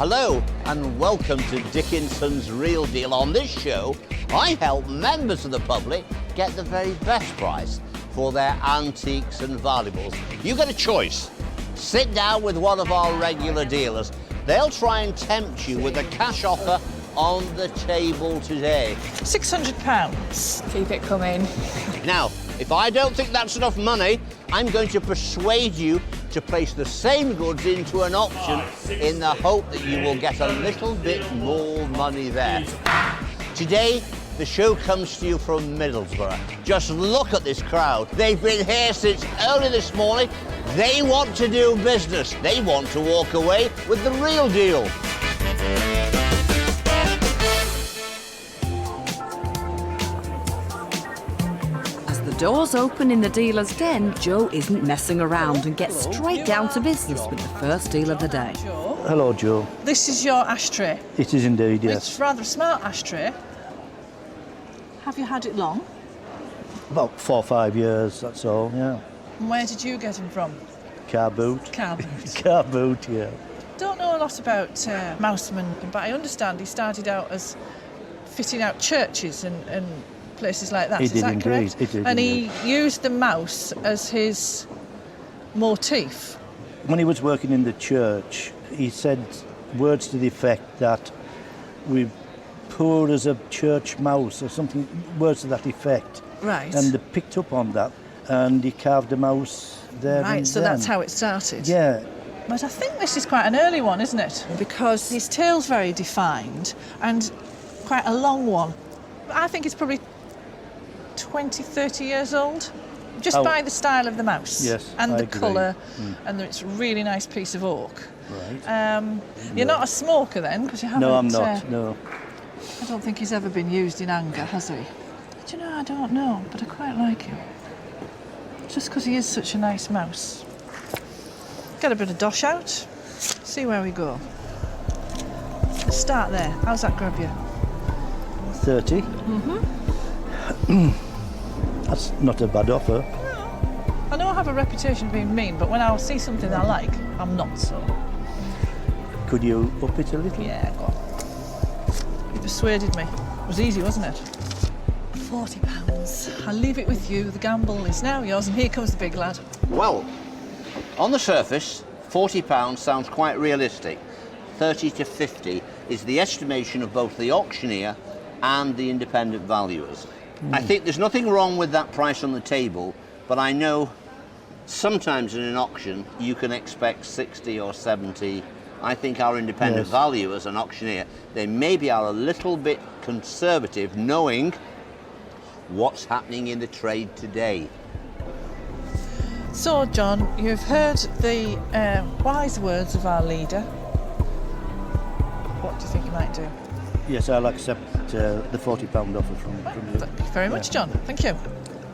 Hello and welcome to Dickinson's Real Deal. On this show, I help members of the public get the very best price for their antiques and valuables. You get a choice. Sit down with one of our regular dealers. They'll try and tempt you with a cash offer on the table today. £600. Keep it coming. Now, if I don't think that's enough money, I'm going to persuade you to place the same goods into an auction in the hope that you will get a little bit more money there. Today, the show comes to you from Middlesbrough. Just look at this crowd. They've been here since early this morning. They want to do business. They want to walk away with the real deal. Doors open in the dealer's den, Joe isn't messing around and gets straight down to business with the first deal of the day. Hello, Joe. This is your ashtray. It is indeed, yes. It's rather a smart ashtray. Have you had it long? About 4 or 5 years, that's all, yeah. And where did you get them from? Car boot. Car boot. Car boot, yeah. Don't know a lot about Mouseman, but I understand he started out as fitting out churches and places like that. He Is did that indeed. correct? He did and indeed. he used the mouse as his motif. When he was working in the church, he said words to the effect that we're poor as a church mouse or something, words to that effect. Right. And they picked up on that and he carved a mouse there. Right, and so then. that's how it started. Yeah. But I think this is quite an early one, isn't it? Because his tail's very defined and quite a long one. I think it's probably 20, 30 years old, just by the style of the mouse. Yes, and I the agree. colour, and it's a really nice piece of oak. Right. You're not a smoker then, because you haven't... No, I'm not, no. I don't think he's ever been used in anger, has he? Do you know, I don't know, but I quite like him. Just because he is such a nice mouse. Get a bit of dosh out, see where we go. Let's start there. How's that grab you? 30. That's not a bad offer. I know I have a reputation of being mean, but when I see something I like, I'm not so. Could you up it a little? Yeah, go on. You persuaded me. It was easy, wasn't it? £40. I'll leave it with you. The gamble is now yours, and here comes the big lad. Well, on the surface, £40 sounds quite realistic. 30 to 50 is the estimation of both the auctioneer and the independent valuers. I think there's nothing wrong with that price on the table, but I know sometimes in an auction you can expect 60 or 70. I think our independent valuers and auctioneer, they maybe are a little bit conservative, knowing what's happening in the trade today. So, John, you've heard the wise words of our leader. What do you think you might do? Yes, I'll accept the £40 offer from you. Thank you very much, John. Thank you.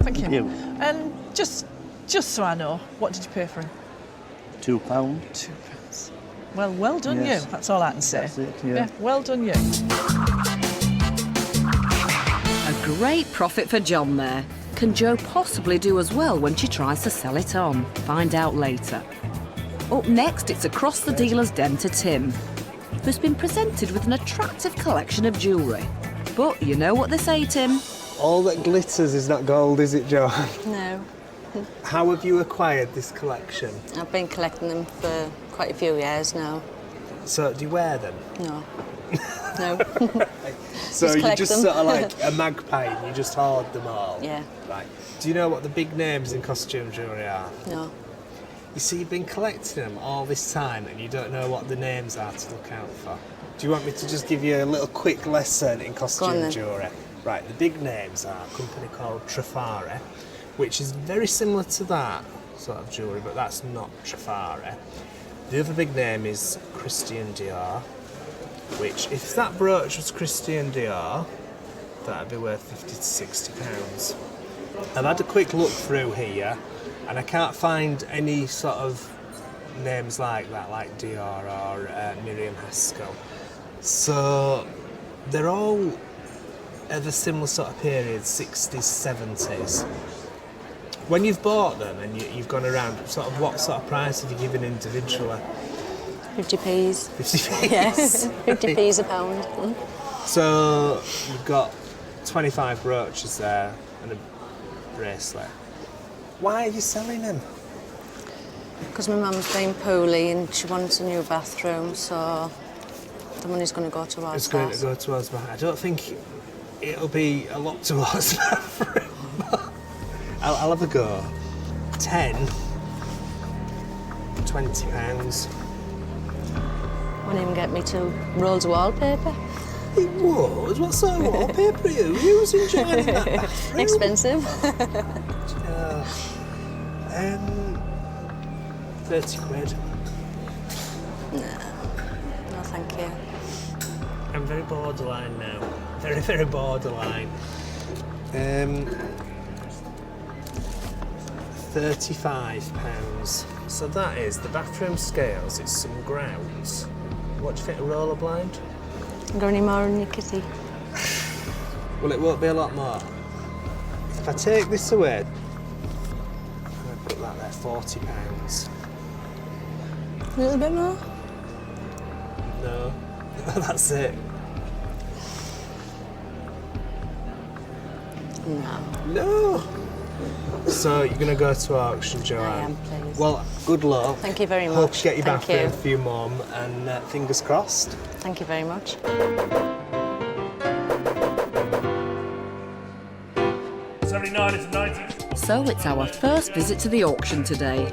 Thank you. you. And just so I know, what did you pay for him? £2. £2. Well done Yes. you. That's all I can say. That's it, yeah. Well done you. A great profit for John there. Can Joe possibly do as well when she tries to sell it on? Find out later. Up next, it's across the dealer's den to Tim, who's been presented with an attractive collection of jewellery. But you know what they say, Tim? All that glitters is not gold, is it, Joan? No. How have you acquired this collection? I've been collecting them for quite a few years now. So, do you wear them? No. No. So Just you're collect just them. sort of like a magpie and you just hoard them all? Yeah. Right. Do you know what the big names in costume jewellery are? No. You see, you've been collecting them all this time and you don't know what the names are to look out for. Do you want me to just give you a little quick lesson in Go on costume then. jewellery? Right, the big names are a company called Trafari, which is very similar to that sort of jewellery, but that's not Trafari. The other big name is Christian Dior, which, if that brooch was Christian Dior, that'd be worth 50 to 60 pounds. I've had a quick look through here, and I can't find any sort of names like that, like Dior or Miriam Haskell. So they're all of a similar sort of period, 60s, 70s. When you've bought them and you've gone around, sort of what sort of price have you given individually? 50p's. 50p. Yes, 50p's a pound. So you've got 25 brooches there and a bracelet. Why are you selling them? Because my mum's been poorly and she wants a new bathroom, so the money's going to go towards It's going that. to go towards my... I don't think it'll be a lot towards that. I'll have a go. 10, 20 pounds. Won't even get me 2 rolls of wallpaper. It was? What sort of wallpaper are you using, John, in that bathroom? Expensive. 30 quid. No, thank you. I'm very borderline now. Very, very borderline. 35 pounds. So that is the bathroom scales. It's some grounds. What do you think, a roller blind? Got any more in your kitty? Well, it won't be a lot more. If I take this away, I'm going to put that there, 40 pounds. A little bit more? No, that's it. No. No. So you're going to go to auction, Joanne? I am, please. Well, good luck. Thank you very much. Hope you get your Thank bathroom you. for your mum, and fingers crossed. Thank you very much. So it's our first visit to the auction today.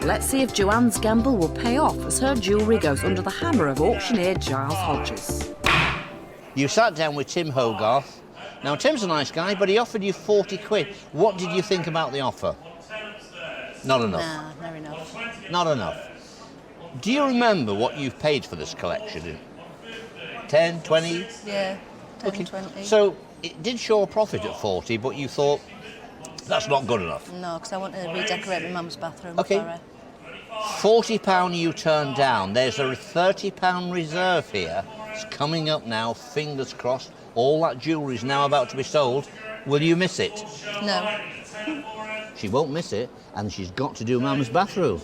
Let's see if Joanne's gamble will pay off as her jewellery goes under the hammer of auctioneer Giles Hodges. You sat down with Tim Hogarth. Now, Tim's a nice guy, but he offered you 40 quid. What did you think about the offer? Not enough. Nah, not enough. Not enough. Do you remember what you've paid for this collection? 10, 20? Yeah, 10, Okay. 20. So it did show a profit at 40, but you thought that's not good enough. No, because I want to redecorate my mum's bathroom Okay. for her. £40 you turned down. There's a £30 reserve here. It's coming up now, fingers crossed. All that jewellery is now about to be sold. Will you miss it? No. She won't miss it, and she's got to do Mum's bathroom.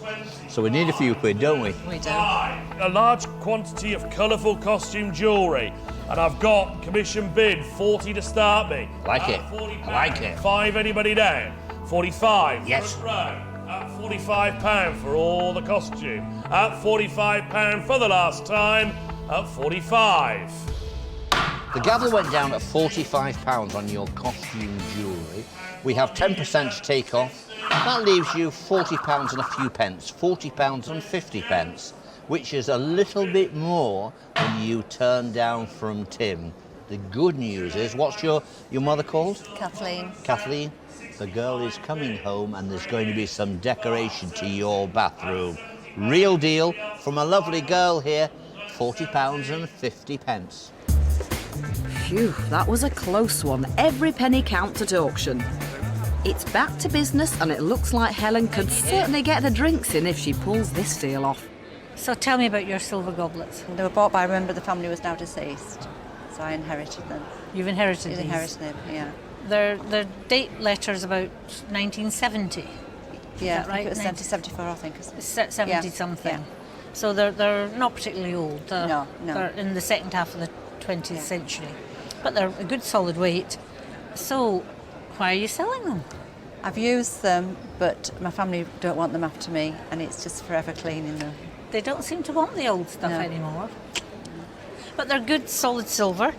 So we need a few quid, don't we? We do. A large quantity of colourful costume jewellery, and I've got commission bid 40 to start me. Like At it. £40. I like it. 5, anybody down? 45. Yes. Front row. At £45 for all the costume. At £45 for the last time. At 45. The gavel went down at £45 on your costume jewellery. We have 10% to take off. That leaves you £40 and a few pence, £40 and 50 pence, which is a little bit more than you turned down from Tim. The good news is, what's your mother called? Kathleen. Kathleen. The girl is coming home and there's going to be some decoration to your bathroom. Real deal from a lovely girl here, £40 and 50 pence. Phew, that was a close one. Every penny counts at auction. It's back to business and it looks like Helen could certainly get the drinks in if she pulls this deal off. So tell me about your silver goblets. They were bought by a member of the family who was now deceased, so I inherited them. You've inherited these. Inherited them, yeah. Their date letter's about 1970. Yeah, that I think right? it was 74, I think. Isn't it? 70 Yeah, something. yeah. So they're not particularly old. No. They're in the second half of the 20th century. But they're a good solid weight. So why are you selling them? I've used them, but my family don't want them after me, and it's just forever cleaning them. They don't seem to want the old stuff No. anymore. But they're good solid silver.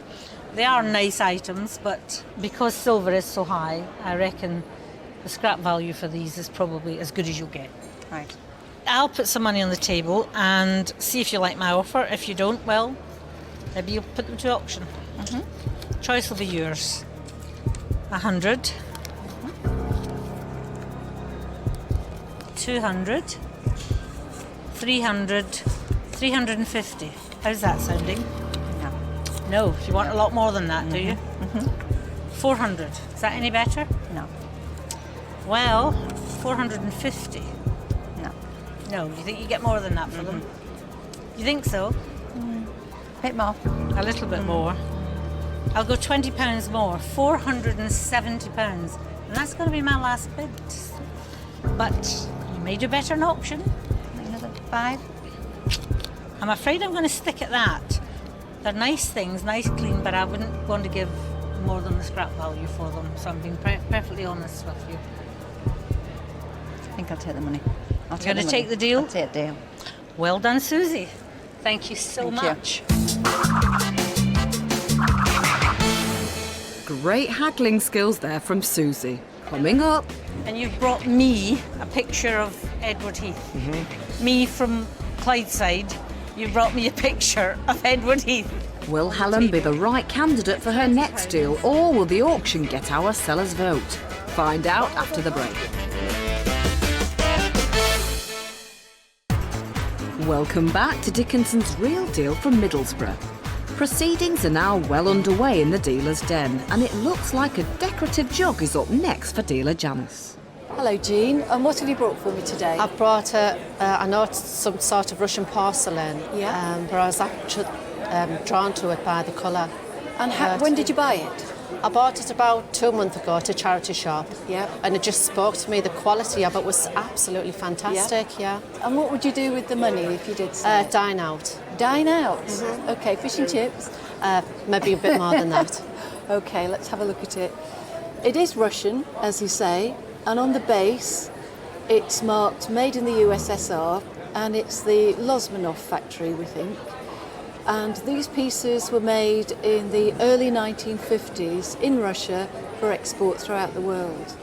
They are nice items, but because silver is so high, I reckon the scrap value for these is probably as good as you'll get. Right. I'll put some money on the table and see if you like my offer. If you don't, well, maybe you'll put them to auction. Choice will be yours. 100. 200. 300. 350. How's that sounding? No. No, you want a lot more than that, do you? 400. Is that any better? No. Well, 450. No. No, you think you get more than that for them? You think so? A bit more. A little bit more. I'll go £20 more, £470. And that's going to be my last bid. But you may do better in auction. Another 5. I'm afraid I'm going to stick at that. They're nice things, nice clean, but I wouldn't want to give more than the scrap value for them. So I'm being perfectly honest with you. I think I'll take the money. You're going to take the deal? I'll take the deal. Well done, Susie. Thank you so much. Great haggling skills there from Susie. Coming up. And you've brought me a picture of Edward Heath. Me from Clydeside. You brought me a picture of Edward Heath. Will Helen be the right candidate for her next deal, or will the auction get our seller's vote? Find out after the break. Welcome back to Dickinson's Real Deal from Middlesbrough. Proceedings are now well underway in the dealer's den, and it looks like a decorative jug is up next for dealer Janice. Hello, Jean. And what have you brought for me today? I've brought I know it's some sort of Russian porcelain, but I was actually drawn to it by the colour. And when did you buy it? I bought it about 2 months ago at a charity shop. Yeah. And it just spoke to me. The quality of it was absolutely fantastic, yeah. And what would you do with the money if you did sell it? Dine out. Dine out? Okay, fish and chips? Maybe a bit more than that. Okay, let's have a look at it. It is Russian, as you say, and on the base it's marked made in the USSR, and it's the Losmanov factory, we think. And these pieces were made in the early 1950s in Russia for export throughout the world.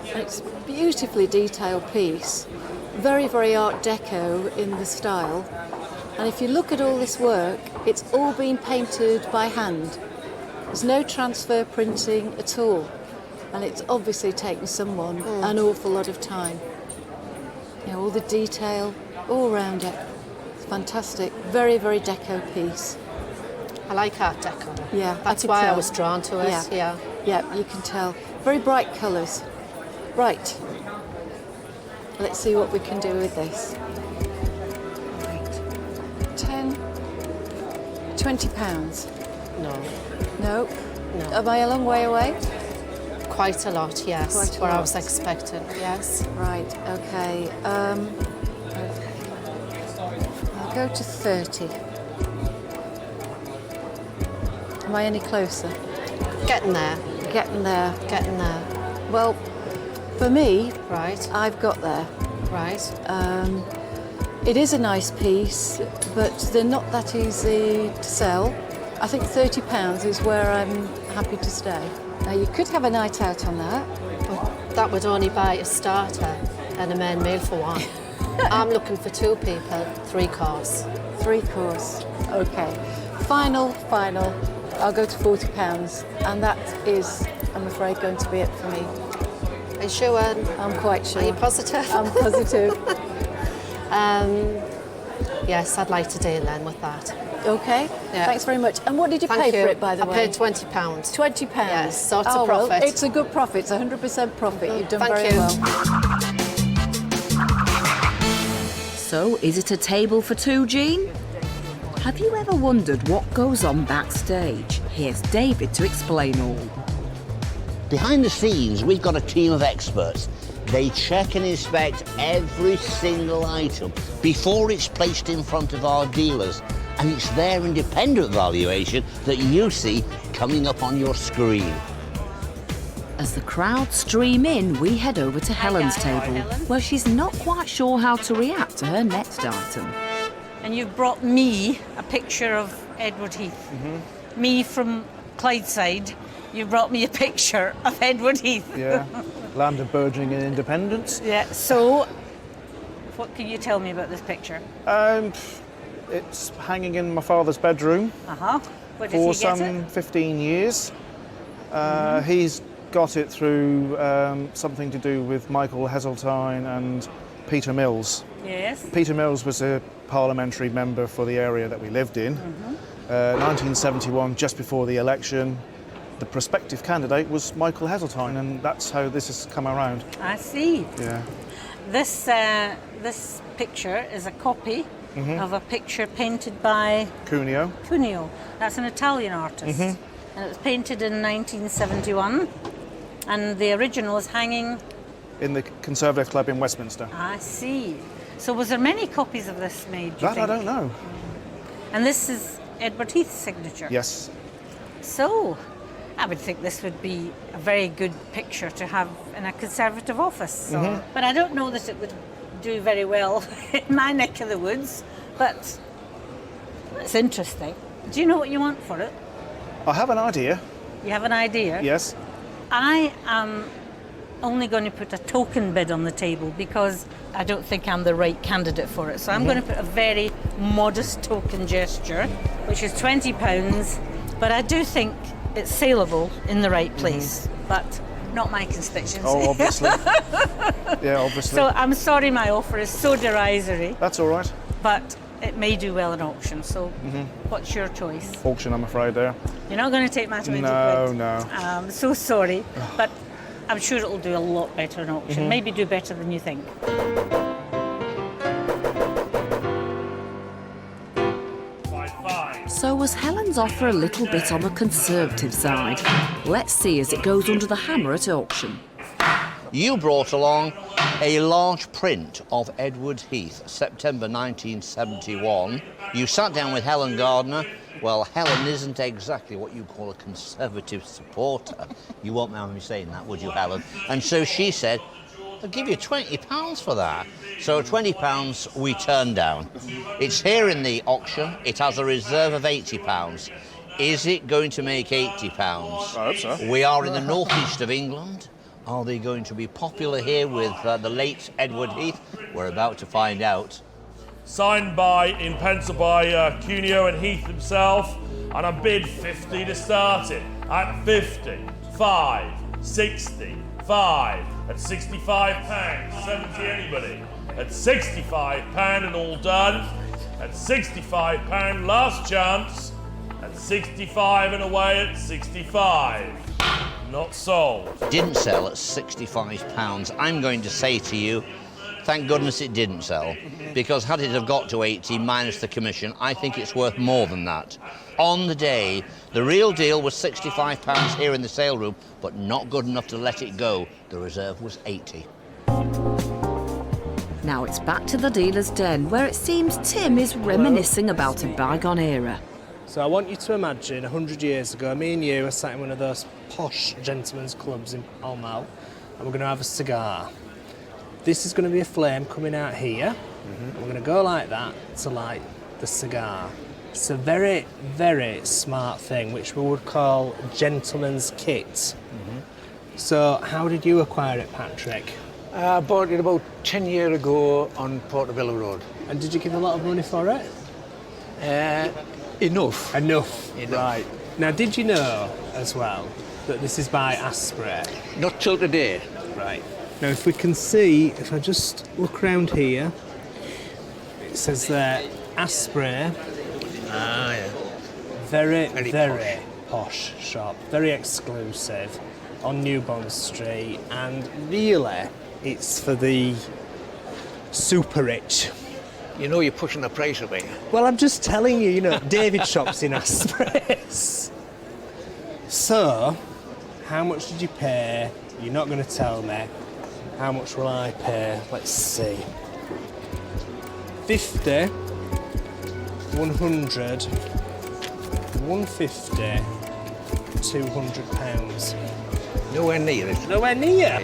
And it's a beautifully detailed piece, very, very Art Deco in the style. And if you look at all this work, it's all been painted by hand. There's no transfer printing at all. And it's obviously taken someone an awful lot of time. You know, all the detail all around it. Fantastic, very, very deco piece. I like Art Deco. Yeah, that's why I was drawn to it. Yeah, you can tell. Very bright colours. Right. Let's see what we can do with this. Right. 10, 20 pounds. No. No. No. Am I a long way away? Quite a lot, yes. Quite a where lot. I was expecting, yes. Right. Okay. I'll go to 30. Am I any closer? Getting there. Getting there. Getting there. Well, for me, right, I've got there. Right. It is a nice piece, but they're not that easy to sell. I think £30 is where I'm happy to stay. Now, you could have a night out on that. Well, that would only buy a starter and a main meal for one. I'm looking for 2 people, 3 course. 3 course. Okay. Final. I'll go to £40, and that is, I'm afraid, going to be it for me. Are you sure? I'm quite sure. Are you positive? I'm positive. Yes, I'd like to deal then with that. Okay. Yeah. Thanks very much. And what did you pay for it, by the way? I paid £20. £20? Yes, so it's a well, profit. it's a good profit. It's 100% profit. You've done Thank very you. well. So, is it a table for 2, Jean? Have you ever wondered what goes on backstage? Here's David to explain all. Behind the scenes, we've got a team of experts. They check and inspect every single item before it's placed in front of our dealers. And it's their independent valuation that you see coming up on your screen. As the crowd stream in, we head over to Helen's table, where she's not quite sure how to react to her next item. And you've brought me a picture of Edward Heath. Me from Clydeside. You brought me a picture of Edward Heath. Yeah, land of burgeoning independence. Yeah, so what can you tell me about this picture? It's hanging in my father's bedroom Where does for he get some it? 15 years. He's got it through something to do with Michael Heseltine and Peter Mills. Yes. Peter Mills was a parliamentary member for the area that we lived in. 1971, just before the election, the prospective candidate was Michael Heseltine, and that's how this has come around. I see. Yeah. This picture is a copy of a picture painted by Cuneo. Cuneo. That's an Italian artist. And it was painted in 1971. And the original is hanging in the Conservative Club in Westminster. I see. So was there many copies of this made, do you That think? I don't know. And this is Edward Heath's signature? Yes. So, I would think this would be a very good picture to have in a Conservative office. So. But I don't know that it would do very well in my neck of the woods, but it's interesting. Do you know what you want for it? I have an idea. You have an idea? Yes. I am only going to put a token bid on the table because I don't think I'm the right candidate for it. So I'm going to put a very modest token gesture, which is £20, but I do think it's saleable in the right place, but not my constituency. Oh, obviously. Yeah, obviously. So I'm sorry my offer is so derisory, That's all right. but it may do well in auction. So what's your choice? Auction, I'm afraid, there. You're not going to take my 20 No, quid? no. I'm so sorry, but I'm sure it'll do a lot better in auction. Maybe do better than you think. So was Helen's offer a little bit on the conservative side? Let's see as it goes under the hammer at auction. You brought along a large print of Edward Heath, September 1971. You sat down with Helen Gardner. Well, Helen isn't exactly what you call a conservative supporter. You won't mind me saying that, would you, Helen? And so she said, I'll give you £20 for that. So £20 we turned down. It's here in the auction. It has a reserve of £80. Is it going to make £80? I hope so. We are in the northeast of England. Are they going to be popular here with the late Edward Heath? We're about to find out. Signed by, in pencil by Cuneo and Heath himself, and a bid 50 to start it. At 50, 5, 60, 5, at £65, 70 anybody. At £65 and all done. At £65, last chance. At 65 and away at 65. Not sold. Didn't sell at £65. I'm going to say to you, thank goodness it didn't sell, because had it have got to 80 minus the commission, I think it's worth more than that. On the day, the real deal was £65 here in the sale room, but not good enough to let it go. The reserve was 80. Now it's back to the dealer's den, where it seems Tim is reminiscing about a bygone era. So I want you to imagine 100 years ago, me and you are sat in one of those posh gentlemen's clubs in Pall Mall, and we're going to have a cigar. This is going to be a flame coming out here, and we're going to go like that to light the cigar. It's a very, very smart thing, which we would call gentleman's kit. So how did you acquire it, Patrick? I bought it about 10 years ago on Portobello Road. And did you give a lot of money for it? Enough. Enough. Right. Now, did you know, as well, that this is by Ashtray? Not till today. Right. Now, if we can see, if I just look around here, it says there, Ashtray. Ah, yeah. Very, very posh shop. Very exclusive on New Bond Street. And really, it's for the super rich. You know you're pushing the price away. Well, I'm just telling you, you know, David shops in Ashtray. So, how much did you pay? You're not going to tell me. How much will I pay? Let's see. 50, 100, 150, £200. Nowhere near it. Nowhere near?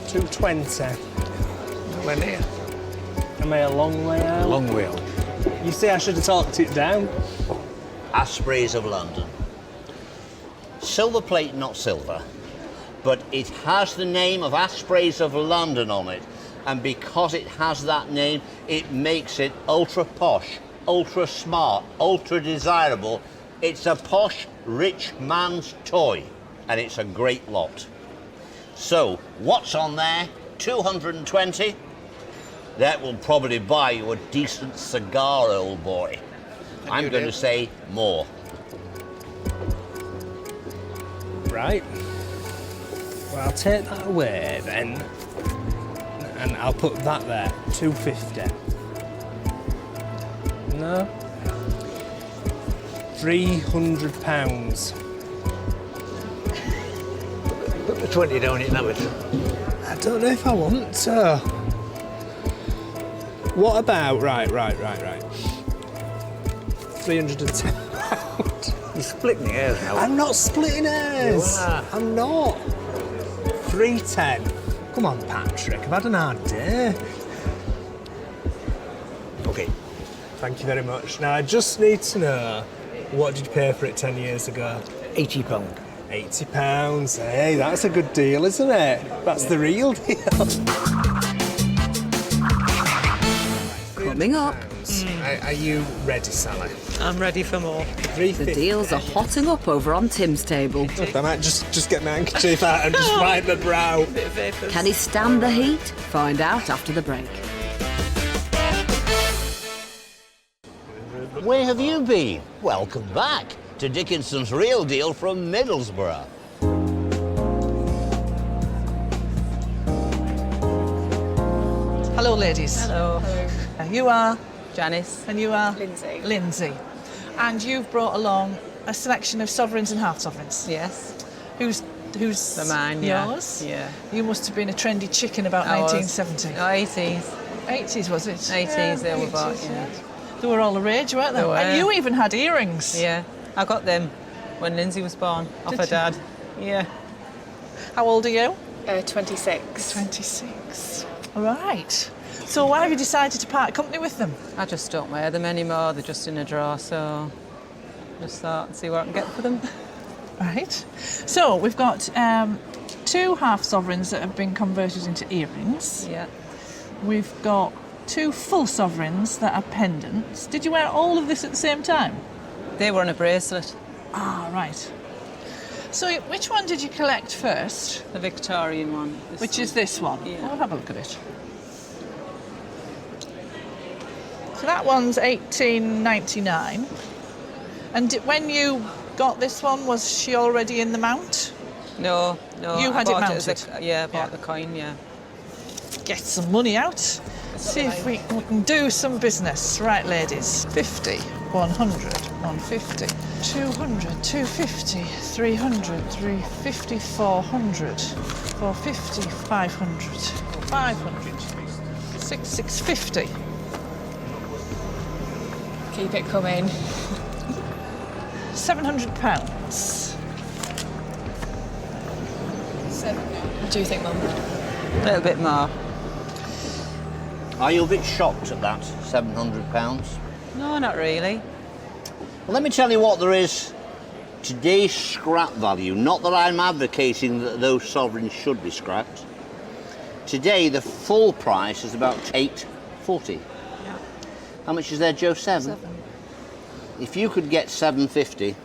220. Nowhere near. Am I a long way out? A long way out. You see, I should have talked it down. Ashtrays of London. Silver plate, not silver, but it has the name of Ashtrays of London on it, and because it has that name, it makes it ultra posh, ultra smart, ultra desirable. It's a posh, rich man's toy, and it's a great lot. So, what's on there? 220? That will probably buy you a decent cigar, old boy. I'm going to say more. Right. Well, I'll take that away then, and I'll put that there. 250. No. £300. Put the 20 down, you can have it. I don't know if I want to. What about... Right. 310 pounds. You're splitting the hairs now. I'm not splitting hairs. You are. I'm not. 310. Come on, Patrick. I've had an hard day. OK. Thank you very much. Now, I just need to know, what did you pay for it 10 years ago? £80. £80. Hey, that's a good deal, isn't it? That's the real deal. Coming up. Are you ready, Sally? I'm ready for more. The deals are hotting up over on Tim's table. I might just get my handkerchief out and just wipe the brow. Can he stand the heat? Find out after the break. Where have you been? Welcome back to Dickinson's Real Deal from Middlesbrough. Hello, ladies. Hello. You are Janice. and you are Lindsay. Lindsay. And you've brought along a selection of sovereigns and half sovereigns. Yes. Who's The mine, yeah. yours? Yeah. You must have been a trendy chicken about I was. 1970. Oh, 80s. 80s, was it? 80s they were bought, 80s, yeah. They were all the rage, weren't they? They were. And you even had earrings. Yeah. I got them when Lindsay was born, off Did her you? dad. Yeah. How old are you? 26. 26. Right. So why have you decided to part company with them? I just don't wear them anymore. They're just in a drawer, so just thought, see what I can get for them. Right. So we've got 2 half sovereigns that have been converted into earrings. Yeah. We've got 2 full sovereigns that are pendants. Did you wear all of this at the same time? They were on a bracelet. Ah, right. So which one did you collect first? The Victorian one. Which is this one? Yeah. We'll have a look at it. So that one's 1899. And when you got this one, was she already in the mount? No. You I had it bought mounted? I bought the coin, yeah. Get some money out. See if we can do some business. Right, ladies. 50, 100, 150, 200, 250, 300, 350, 400, 450, 500, 500, 650. Keep it coming. £700. 7. What do you think, Mum? A little bit more. Are you a bit shocked at that £700? No, not really. Well, let me tell you what there is. Today's scrap value, not that I'm advocating that those sovereigns should be scrapped. Today, the full price is about £840. Yeah. How much is there, Joe? 7? If you could get 750,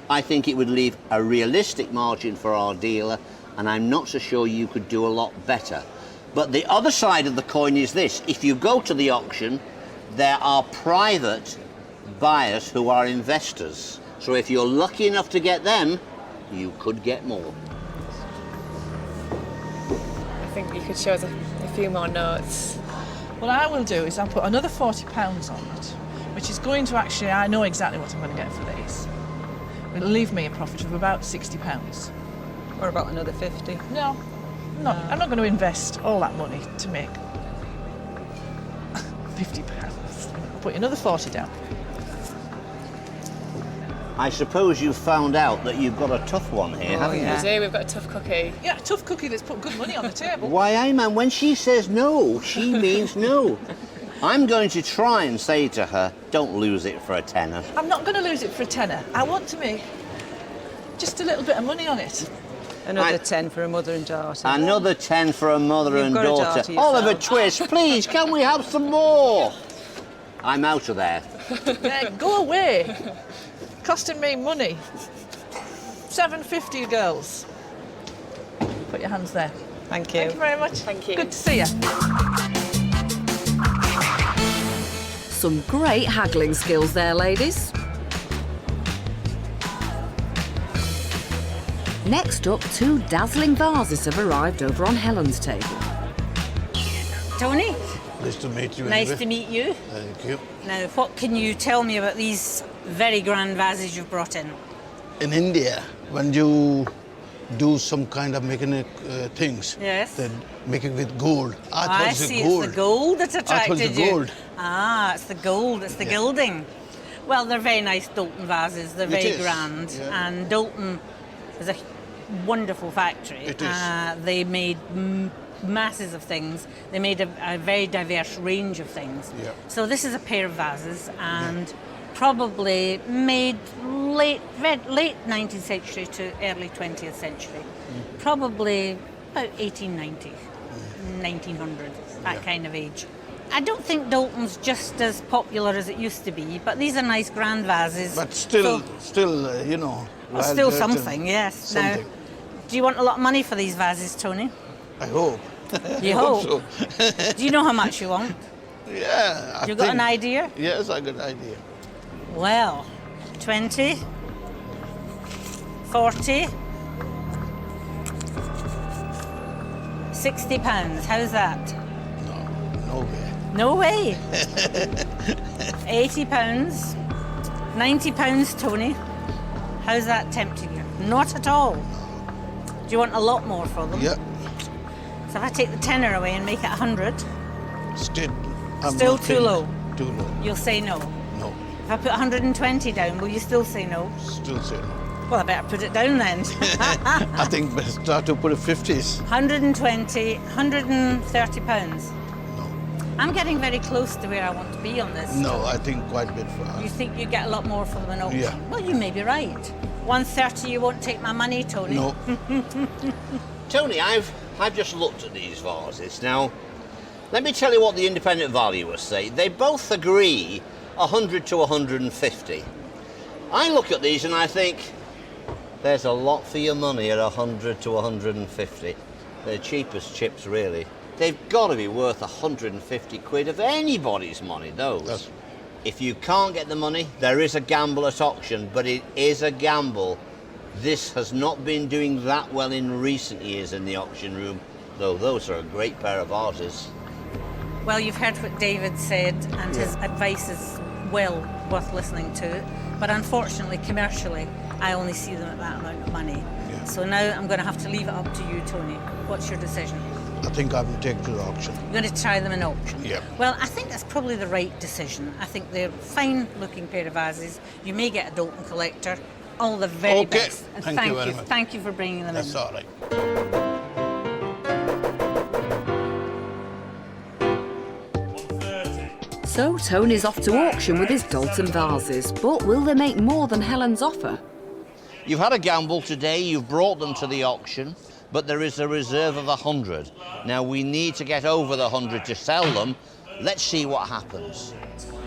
I think it would leave a realistic margin for our dealer, and I'm not so sure you could do a lot better. But the other side of the coin is this. If you go to the auction, there are private buyers who are investors. So if you're lucky enough to get them, you could get more. I think you could show us a few more notes. What I will do is I'll put another £40 on it, which is going to actually, I know exactly what I'm going to get for these. It'll leave me a profit of about £60. Or about another 50. No, I'm not going to invest all that money to make £50. I'll put another 40 down. I suppose you've found out that you've got a tough one here, haven't you? We do, we've got a tough cookie. Yeah, a tough cookie that's put good money on the table. Why, Ayman, when she says no, she means no. I'm going to try and say to her, don't lose it for a tenner. I'm not going to lose it for a tenner. I want to make just a little bit of money on it. Another 10 for a mother and daughter. Another 10 for a mother You've and got a daughter. daughter yourself. Oliver Twist, please, can we have some more? I'm out of there. Yeah, go away. Costing me money. £750, girls. Put your hands there. Thank you. Thank you very much. Thank you. Good to see you. Some great haggling skills there, ladies. Next up, 2 dazzling vases have arrived over on Helen's table. Tony, Nice to meet you. nice Ingrid. to meet you. Thank you. Now, what can you tell me about these very grand vases you've brought in? In India, when you do some kind of mechanic things. Yes. They make it with gold. I thought I it's see, gold. it's the gold that I attracted thought it's the you. gold. Ah, it's the gold, it's the gilding. Well, they're very nice Dalton vases, they're It very is, grand. yeah. And Dalton is a wonderful factory. It is. They made masses of things. They made a very diverse range of things. Yeah. So this is a pair of vases, and probably made late 19th century to early 20th century. Probably about 1890, 1900, that kind of age. I don't think Dalton's just as popular as it used to be, but these are nice grand vases. But still, you know. Well, still something, yes. Something. Now, do you want a lot of money for these vases, Tony? I hope. You I hope? so. Do you know how much you want? Yeah. You got an idea? Yes, I got an idea. Well, 20, 40, 60 pounds. How's that? No way. No way. 80 pounds, 90 pounds, Tony. How's that tempting you? Not at all. Do you want a lot more for them? Yeah. So if I take the tenner away and make it 100, Still, I'm still not too paying. low. Too low. You'll say no. No. If I put 120 down, will you still say no? Still say no. Well, I better put it down then. I think we start to put it 50s. 120, 130 pounds. No. I'm getting very close to where I want to be on this. No, I think quite a bit for us. You think you get a lot more for them in auction? Yeah. Well, you may be right. 130, you won't take my money, Tony? No. Tony, I've just looked at these vases. Now, let me tell you what the independent valuers say. They both agree 100 to 150. I look at these and I think, there's a lot for your money at 100 to 150. They're cheap as chips, really. They've got to be worth 150 quid of anybody's money, those. Yes. If you can't get the money, there is a gamble at auction, but it is a gamble. This has not been doing that well in recent years in the auction room, though those are a great pair of vases. Well, you've heard what David said, and his advice is well worth listening to. But unfortunately, commercially, I only see them at that amount of money. Yeah. So now I'm going to have to leave it up to you, Tony. What's your decision? I think I will take to the auction. You're going to try them in auction? Yeah. Well, I think that's probably the right decision. I think they're fine-looking pair of vases. You may get a Dalton collector. All the very best. And Thank you very much. Thank you for bringing them in. That's all right. So Tony's off to auction with his Dalton vases, but will they make more than Helen's offer? You've had a gamble today, you've brought them to the auction, but there is a reserve of 100. Now we need to get over the 100 to sell them. Let's see what happens.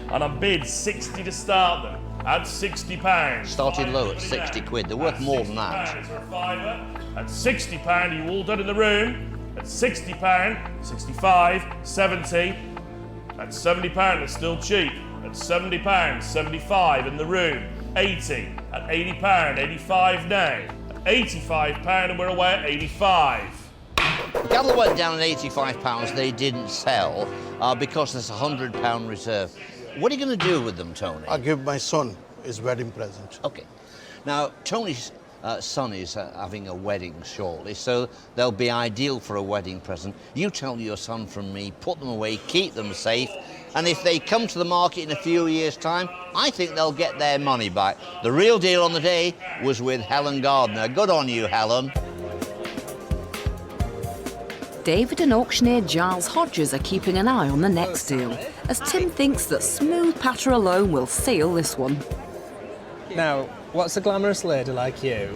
And I bid 60 to start them at £60. Started low at 60 quid, they're worth more than that. £60 for a fiver. At £60, you all done in the room. At £60, 65, 70. At £70, it's still cheap. At £70, 75 in the room. 80. At £80, 85 now. At £85, and we're away at 85. Gather went down at £85, they didn't sell because there's a £100 reserve. What are you going to do with them, Tony? I'll give my son his wedding present. Okay. Now, Tony's son is having a wedding shortly, so they'll be ideal for a wedding present. You tell your son from me, put them away, keep them safe, and if they come to the market in a few years' time, I think they'll get their money back. The real deal on the day was with Helen Gardner. Good on you, Helen. David and auctioneer Giles Hodges are keeping an eye on the next deal, as Tim thinks that smooth patter alone will seal this one. Now, what's a glamorous lady like you?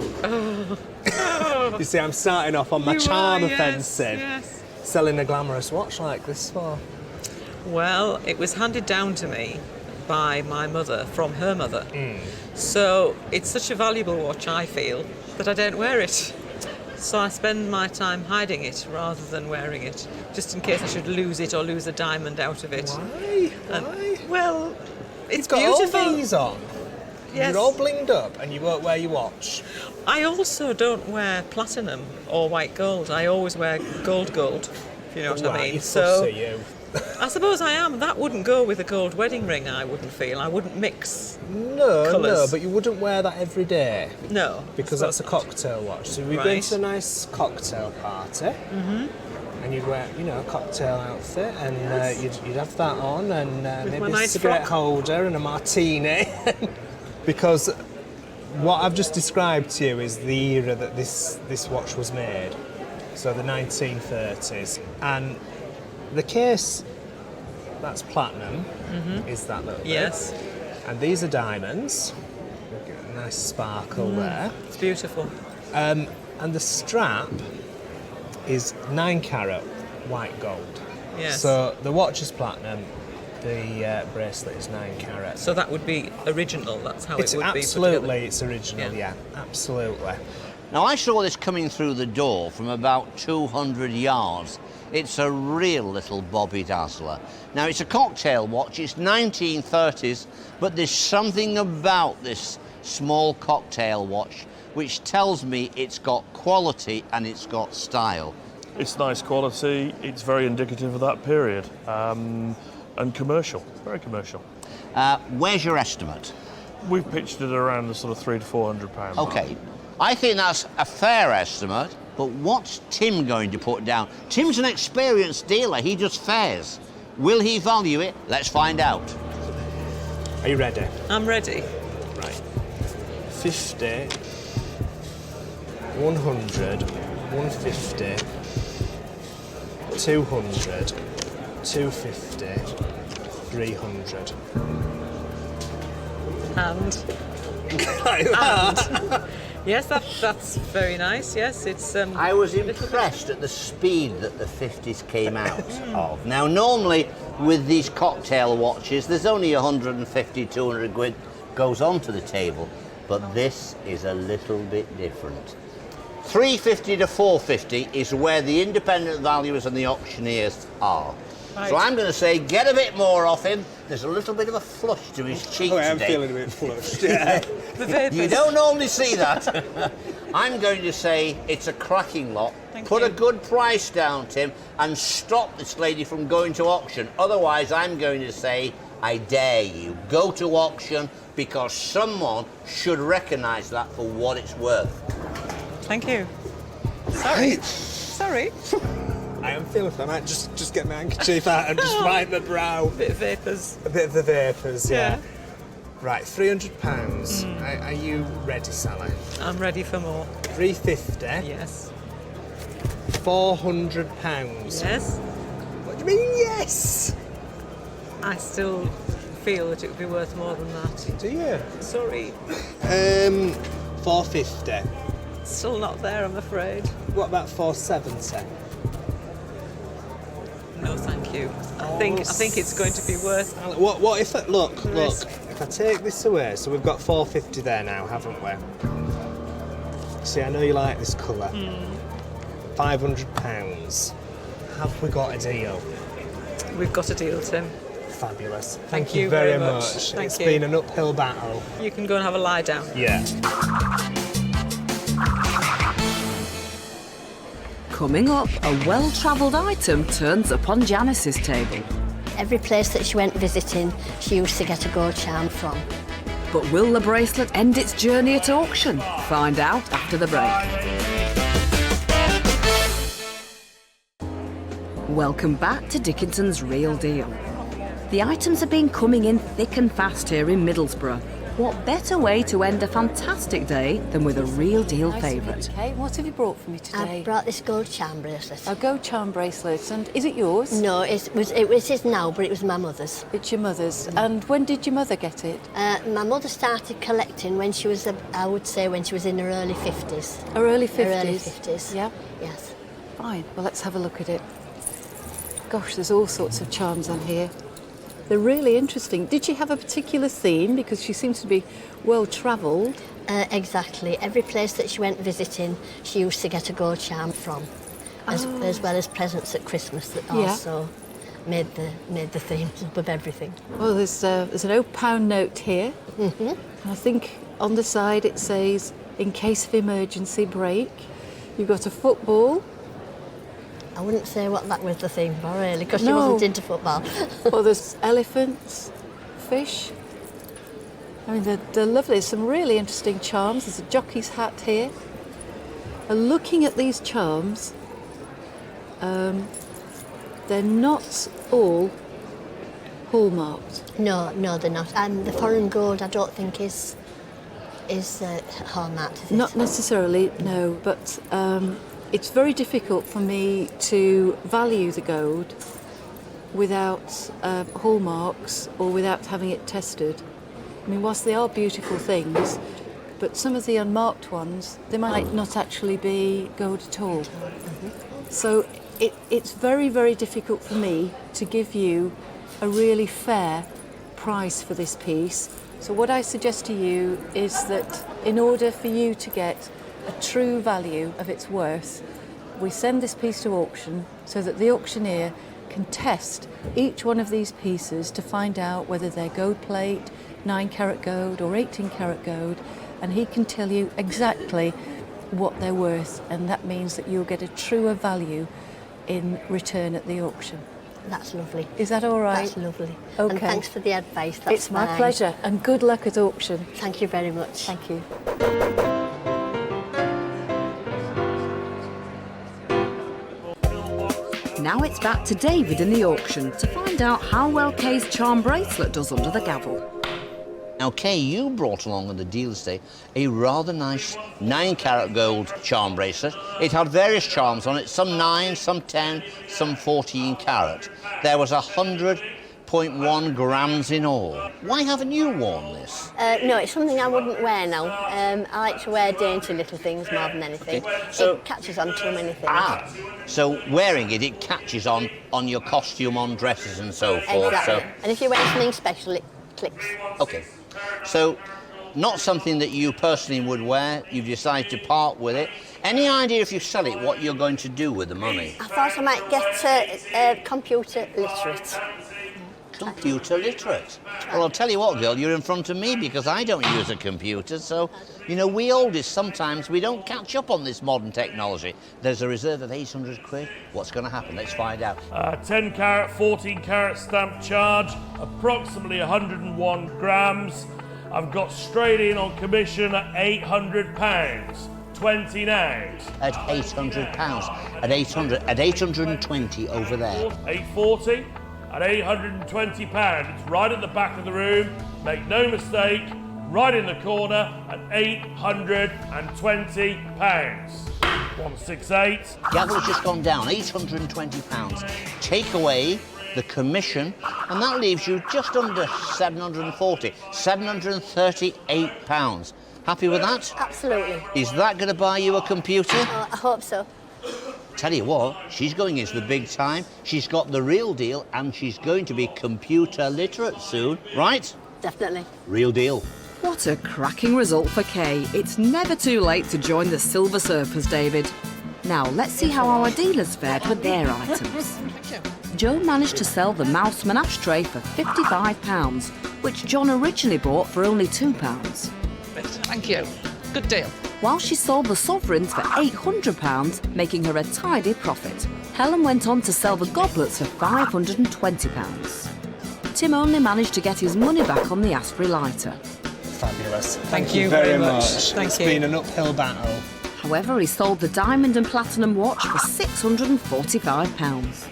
You see, I'm starting off on my charm offensive, selling a glamorous watch like this for. Well, it was handed down to me by my mother from her mother. So it's such a valuable watch, I feel, that I don't wear it. So I spend my time hiding it rather than wearing it, just in case I should lose it or lose a diamond out of it. Why? Well, it's got beautiful. all these on. Yes. You're all blinged up and you won't wear your watch. I also don't wear platinum or white gold. I always wear gold, if you know what I mean. You So fussy, you. I suppose I am. That wouldn't go with a gold wedding ring, I wouldn't feel. I wouldn't mix No, colours. but you wouldn't wear that every day. No. Because that's a cocktail watch. So we've been to a nice cocktail party. Mm-hmm. And you'd wear, a cocktail outfit, and you'd have that on, and maybe a nice cigarette frock. holder and a martini. Because what I've just described to you is the era that this watch was made. So the 1930s. And the case that's platinum is that little bit. Yes. And these are diamonds. Look at a nice sparkle there. It's beautiful. And the strap is 9 carat white gold. Yes. So the watch is platinum, the bracelet is 9 carat. So that would be original, that's how It's it would be put absolutely, together. it's original, yeah, absolutely. Now, I saw this coming through the door from about 200 yards. It's a real little Bobby Dazzler. Now, it's a cocktail watch, it's 1930s, but there's something about this small cocktail watch which tells me it's got quality and it's got style. It's nice quality, it's very indicative of that period, and commercial, very commercial. Where's your estimate? We've pitched it around the sort of £300 to £400 mark. Okay, I think that's a fair estimate, but what's Tim going to put down? Tim's an experienced dealer, he does fairs. Will he value it? Let's find out. Are you ready? I'm ready. Right. 50, 100, 150, 200, 250, 300. And? Like that? Yes, that's very nice, yes. It's. I was impressed at the speed that the 50s came out of. Now, normally with these cocktail watches, there's only 150, 200 quid goes onto the table, but this is a little bit different. 350 to 450 is where the independent valuers and the auctioneers are. Right. So I'm going to say, get a bit more off him. There's a little bit of a flush to his cheek I am today. feeling a bit flushed, yeah. You don't normally see that. I'm going to say it's a cracking lot. Put a good price down, Tim, and stop this lady from going to auction. Otherwise, I'm going to say, I dare you, go to auction, because someone should recognise that for what it's worth. Thank you. Sorry. Sorry. I am feeling I might just get my handkerchief out and just wipe the brow. A bit of vapours. A bit of the vapours, yeah. Yeah. Right, £300. Are you ready, Sally? I'm ready for more. 350. Yes. £400. Yes. What do you mean, yes? I still feel that it would be worth more than that. Do you? Sorry. 450. Still not there, I'm afraid. What about 470? No, thank you. I think it's going to be worth. What if look? Risk. If I take this away, so we've got 450 there now, haven't we? See, I know you like this colour. £500. Have we got a deal? We've got a deal, Tim. Fabulous. Thank you very much. Thank It's you. been an uphill battle. You can go and have a lie down. Yeah. Coming up, a well-travelled item turns up on Janice's table. Every place that she went visiting, she used to get a gold charm from. But will the bracelet end its journey at auction? Find out after the break. Welcome back to Dickinson's Real Deal. The items have been coming in thick and fast here in Middlesbrough. What better way to end a fantastic day than with a real deal favourite? Okay, what have you brought for me today? I brought this gold charm bracelet. A gold charm bracelet, and is it yours? No, it was his now, but it was my mother's. It's your mother's. And when did your mother get it? My mother started collecting when she was, I would say, when she was in her early 50s. Her early 50s? Her early 50s. Yeah? Yes. Fine, well, let's have a look at it. Gosh, there's all sorts of charms on here. They're really interesting. Did she have a particular theme? Because she seems to be well-travelled. Exactly. Every place that she went visiting, she used to get a gold charm from, as well as presents at Christmas that also made the themes up of everything. Well, there's an £0 note here. And I think on the side it says, in case of emergency, break. You've got a football, I wouldn't say what that was the theme for, really, because she wasn't into football. Well, there's elephants, fish. I mean, they're lovely. There's some really interesting charms. There's a jockey's hat here. And looking at these charms, they're not all hallmarked. No, they're not. And the foreign gold, I don't think is hallmarked, is it? Not necessarily, no, but it's very difficult for me to value the gold without hallmarks or without having it tested. I mean, whilst they are beautiful things, but some of the unmarked ones, they might not actually be gold at all. So it's very, very difficult for me to give you a really fair price for this piece. So what I suggest to you is that in order for you to get a true value of its worth, we send this piece to auction so that the auctioneer can test each one of these pieces to find out whether they're gold plate, 9-carat gold or 18-carat gold, and he can tell you exactly what they're worth, and that means that you'll get a truer value in return at the auction. That's lovely. Is that all right? That's lovely. Okay. And thanks for the advice. That's It's my fine. pleasure, and good luck at auction. Thank you very much. Thank you. Now it's back to David in the auction to find out how well Kay's charm bracelet does under the gavel. Now, Kay, you brought along on the deals day a rather nice 9-carat gold charm bracelet. It had various charms on it, some 9, some 10, some 14 carat. There was 100.1 grams in all. Why haven't you worn this? No, it's something I wouldn't wear now. I like to wear dainty little things more than anything. Okay, so- it catches on too many things. So wearing it, it catches on your costume, on dresses and so forth. Exactly. So, And if you wear something special, it clicks. okay. So, not something that you personally would wear. You've decided to part with it. Any idea if you sell it, what you're going to do with the money? I thought I might get computer literate. Computer literate. Well, I'll tell you what, girl, you're in front of me because I don't use a computer, so, you know, we oldies, sometimes we don't catch up on this modern technology. There's a reserve of 800 quid. What's going to happen? Let's find out. 10 carat, 14 carat stamp charge, approximately 101 grams. I've got straight in on commission at £800. 20 now. At £800. At 800. At 820 over there. 840 at £820. It's right at the back of the room. Make no mistake, right in the corner at £820. 168. Gavel's just gone down, £820. Take away the commission, and that leaves you just under 740, £738. Happy with that? Absolutely. Is that going to buy you a computer? I hope so. Tell you what, she's going into the big time. She's got the real deal, and she's going to be computer literate soon, right? Definitely. Real deal. What a cracking result for Kay. It's never too late to join the Silver Surfers, David. Now, let's see how our dealers fared with their items. Joe managed to sell the Mouseman ashtray for £55, which John originally bought for only £2. Thank you. Good deal. While she sold the sovereigns for £800, making her a tidy profit. Helen went on to sell the goblets for £520. Tim only managed to get his money back on the Ashtray lighter. Fabulous. Thank you very much. Thank It's you. been an uphill battle. However, he sold the diamond and platinum watch for £645.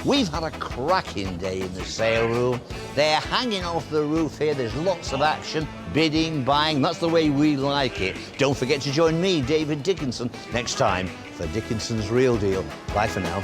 We've had a cracking day in the sale room. They're hanging off the roof here. There's lots of action, bidding, buying. That's the way we like it. Don't forget to join me, David Dickinson, next time for Dickinson's Real Deal. Bye for now.